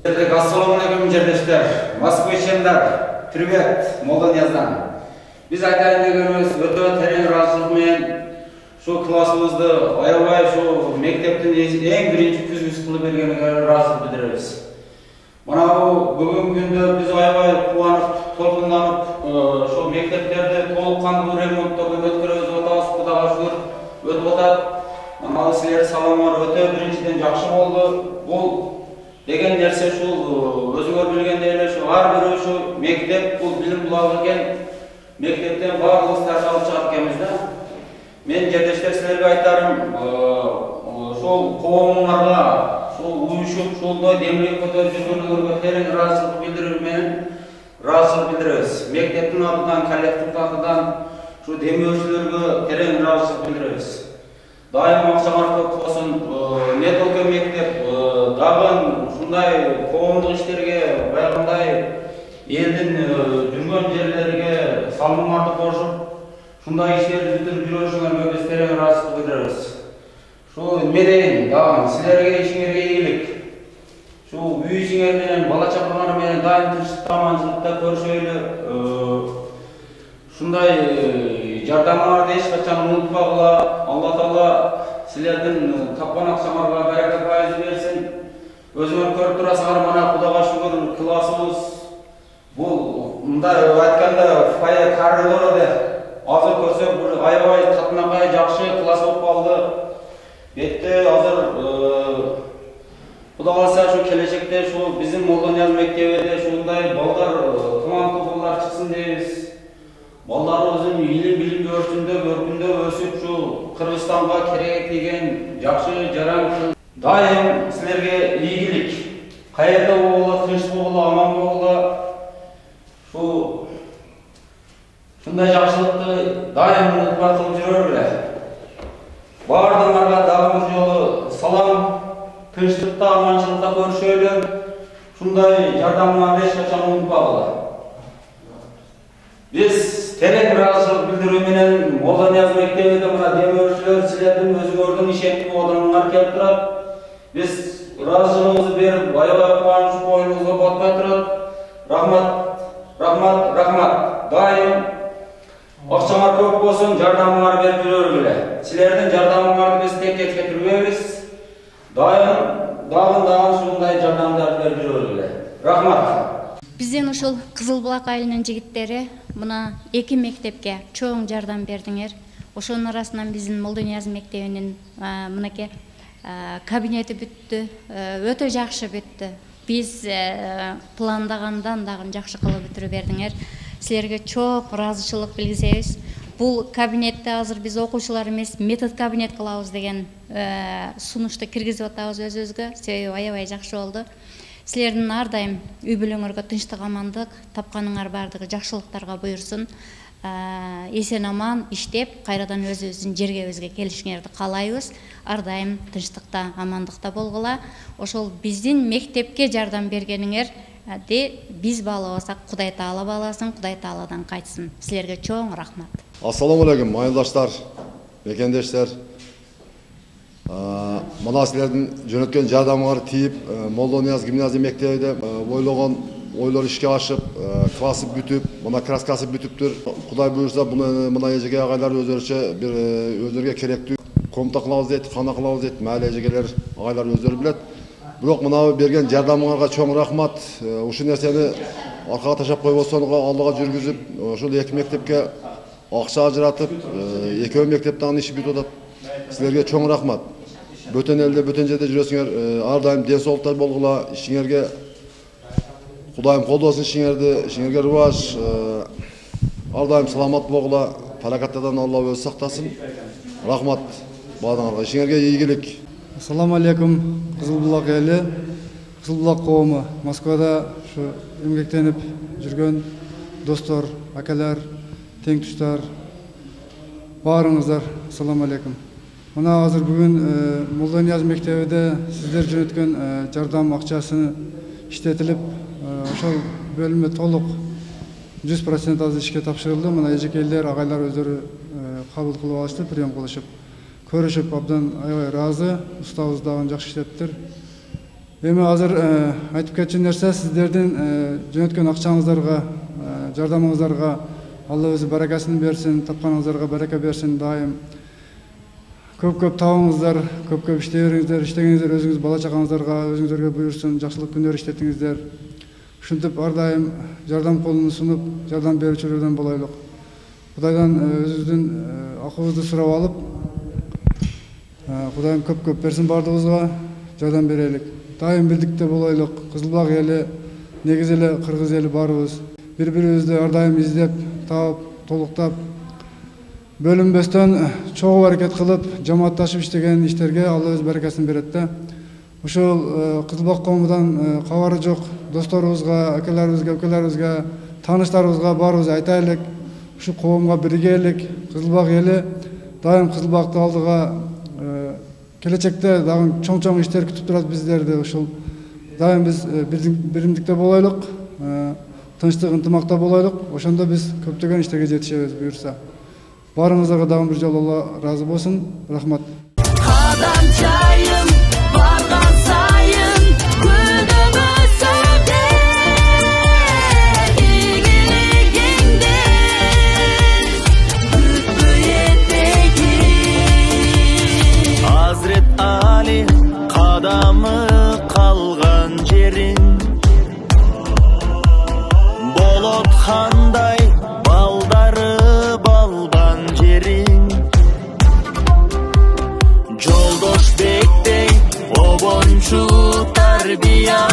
Ассаламу алейкум жерлештер. Москвичендар, привет, Молданяздан. Біз айтайын дегеніміз өте терең разылығымен шу классымызды аябай шу мектептің ең бірінші күзгісі қылып бергеніне разылық білдіреміз. Мынау бүгінгі күнде біз аябай қуанып, толқынданып, шу мектептерді толыққанды ремонтты өткөрөбүз, отабыз, Кудайга шүгүр, өтүп атат. Мынау силер саламдар өте біріншіден жақсы болды. Бұл деген нәрсе шул өзүңөр билгендей эле шу ар бирөө шу мектеп бул билим булагы экен. Мектептен баардыгыбыз тарта алып чыгат экенбиз да. Мен жерлештер силерге айтарым, ошол коомуңарга шул уюшуп, ушундай демилге көтөрүп жүргөнүңөргө терең ыраазычылык билдирүү менен ыраазычылык билдиребиз. Мектептин атынан, коллектив атынан шу демөөрчүлөргө терең ыраазычылык билдиребиз. Дайым Акчамаров болсун, не только мектеп, дагы ушундай коомдук иштерге, баягындай элдин жүргөн жерлерге салымдарды кошуп, ушундай иштерди бүтүрүп жүрүшүңөргө биз терең ыраазычылык билдиребиз. Шу медейин дагы силерге ишиңерге ийгилик. Шу үй ишиңер менен, бала чакаңар менен дайым тынчтыкта, аманчылыкта көрүшөлү. Ушундай жардамыңарды эч качан унутпагыла. Алла Таала силердин тапкан акчаңарга барака пайыз берсин. Өзүңөр көрүп турасыңар, мына Кудайга шүгүр классыбыз бул мындай айтканда фая коридору деп азыр көрсөк бир аябай татынакай жакшы класс болуп калды. Бетте азыр Кудай кааласа шу келечекте шу биздин Молдонияз мектебиде ушундай балдар кыманттуу балдар чыксын дейбиз. Балдарыбыздын илим билим өркүндө өсүп шу Кыргызстанга керек тийген жакшы жаран дайым силерге ийгилик. Каерде болгула, тынч болгула, аман болгула. Ушундай жакшылыкты дайым унутпай кылып жүрөлү. Баардыгыңарга дагы бир жолу салам, тынчтыкта, аманчылыкта көрүшөлү. Ушундай жардамыңарды эч качан унутпагыла. Biz tereң ыраазычылык билдирүү менен Молдонияз мектебинде мына демөөрчүлөр силердин өзүңөрдүн ишеничтүү адамыңар келип турат. Биз ыраазычылыгыбызды берип, аябай кубанычып коюнубузга батпай турат. Рахмат, рахмат, рахмат. Дайым акчаңар көп болсун, жардамыңарды берип жүрөлү. Силердин жардамыңарды биз тек кетирбейбиз. Дайым дагы ушундай жардамдарды берип жүрөлү. Рахмат. Бизден ушул Кызыл Булак айылынын жигиттери мына эки мектепке чоң жардам бердиңер. Ошонун арасынан биздин Молдонияз мектебинин мынакей кабинети бүттү, өтө жакшы бүттү. Биз пландагандан дагы жакшы кылып бүтүрүп бердиңер. Силерге чоң ыраазычылык билгизебиз. Бул кабинетте азыр биз окуучулар эмес, метод кабинет кылабыз деген сунушту киргизип атабыз өзүбүзгө. Себеби аябай жакшы болду. Силердин ар дайым үй бүлөңөргө тынчтык, амандык, тапканыңар бардыгы жакшылыктарга буйрсун. Эсен аман иштеп, кайрадан өзүбүздүн жергебизге келишиңерди каалайбыз. Ар дайым тынчтыкта, амандыкта болгула. Ошол биздин мектепке жардам бергениңерди биз баалабасак, Кудай Таала бааласын, Кудай Тааладан кайтсын. Силерге чоң рахмат. Ассаламу алейкум, айылдаштар, мекендештер. Мына силердин жөнөткөн жардамыңар тийип, Молдонияз гимназия мектебиде ойлогон ойлор ишке ашып, классы бүтүп, мына краскасы бүтүптүр. Кудай буйрса, мына эжеке агайлар өзлөрүгө керектүү комната кылабыз дейт, кана кылабыз дейт, маале эжекелер агайлар өздөрү билет. Бирок мына берген жардамыңарга чоң рахмат. Ушул нерсени аркага ташап койбосонго алдыга жүргүзүп, ошол эки мектепке акча ажыратып, экөө мектептин иши бүтүп атат. Силерге чоң рахмат. Бөтен элде, бөтен жерде жүрөсүңөр, ар дайым ден соолуктар болгула, ишиңерге Кудайым колдосун ишиңерге рубаш, ар дайым саламат болгула, паракаттардан Алла өзү сактасын. Рахмат баардыгыңарга, ишиңерге ийгилик. Ассаламу алейкум, Кызыл Булак эли, Кызыл Булак коому, Москвада ушу эмгектенип жүргөн достор, акалар, тең туштар, баарыңыздар, ассаламу алейкум. Мына азыр бүгүн Молдонияз мектебиде сиздер жөнөткөн жардам акчасы иштетилип, ошол бөлүмө толук 100% азыр ишке тапшырылды. Мына эжекейлер, агайлар өздөрү кабыл кылып алышты, прием кылышып, көрүшүп абдан аябай ыраазы. Устабыз дагы жакшы иштептир. Эми азыр айтып кетчү нерсе сиздердин жөнөткөн акчаңыздарга, жардамыңыздарга Алла өзү баракасын берсин, тапканыңыздарга барака берсин. Дайым көп табыңыздар, көп иштей бериңиздер, иштегениңиздер өзүңүз бала чагаңыздарга, өзүңүздөргө буйрсун, жакшылык күндөр иштетиңиздер. Ушинтип ар дайым жардам колун сунуп, жардам берүүчүлөрдөн болойлук. Кудайдан өзүбүздүн акыбызды сурап алып, Кудайым көп берсин бардыгыбызга, жардам берелик. Дайым бирдикте болойлук. Кызылбак эли, негизи эле кыргыз эли барыбыз. Бири-бирибизди ар дайым издеп, таап, толуктап, бөлүнбөстөн чогуу аракет кылып, жамаатташып иштеген иштерге Алла өз баракасын берет да. Ушул Кызылбак коомунан кабары жок досторубузга, акаларыбызга, тааныштарыбызга баарыбыз айтайлык. Ушу коомго биригелик. Кызылбак эли дайым Кызылбакты алдыга келечекте дагы чоң иштер күтүп турат биздерди. Ушул дайым биз биримдикте болойлук, тынчтык, ынтымакта болойлук. Ошондо биз көптөгөн иштерге жетишебиз буюрса. Барыңыздарга дагы бир жолу Алла разы болсун. Рахмат. Кадам чайым барган сайын күнүм өсөдө. Игилигиңди күтпөй этеги. Азрет Али кадамы калган жериң болот хандай балдары балбан жериң. Жолдош бектей обончу тарбия